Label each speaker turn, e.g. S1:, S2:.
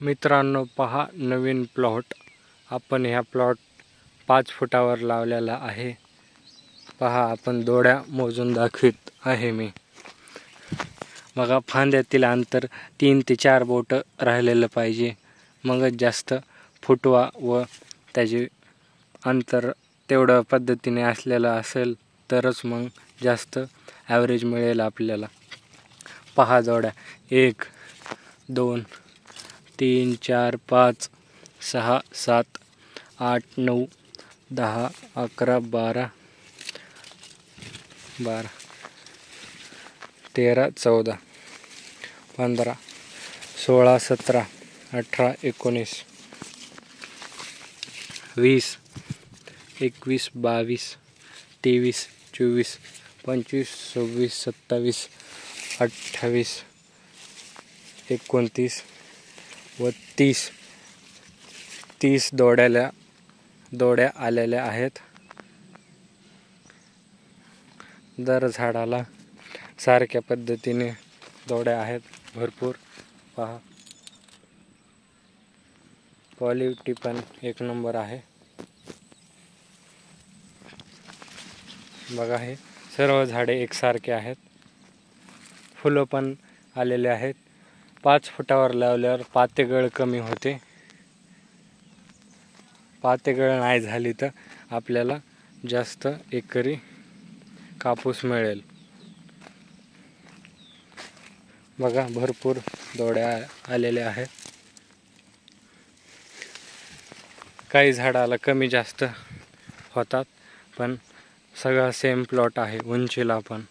S1: मित्रांनो, पहा नवीन प्लॉट. आपण ह्या प्लॉट 5 फुटावर लावलेला आहे. पहा, आपण दोड्या मोजून दाखवित आहे मी. बघा, फांद्यातील अंतर 3 ते 4 बोट राहिलेलं पाहिजे. मगच जास्त फुटवा व त्याचे अंतर तेवढ्या पद्धतीने असलेलं असेल तरच मग जास्त ॲव्हरेज मिळेल आपल्याला. पहा जोड्या 1 2 3 4 5 6 7 8 9 10 11 12 13 14 15 16 17 18 19 20 21 22 23 24 25 26 27 28 29 व 30 दोड्या आलेल्या आहेत. दर झाडाला सारख्या पद्धतीने दोड्या आहेत भरपूर. पहा, क्वालिटी पण 1 नंबर आहे. बघा, हे सर्व झाडे एकसारखे आहेत. फुलं पण आलेले आहेत. 5 फुटावर लावल्यावर पातेगळ कमी होते. पातेगळ नाही झाली तर आपल्याला जास्त एकरी कापूस मिळेल. बघा, भरपूर दोड्या आलेल्या आहेत. काही झाडाला कमी जास्त होतात, पण सगळा सेम प्लॉट आहे उंचीला पण.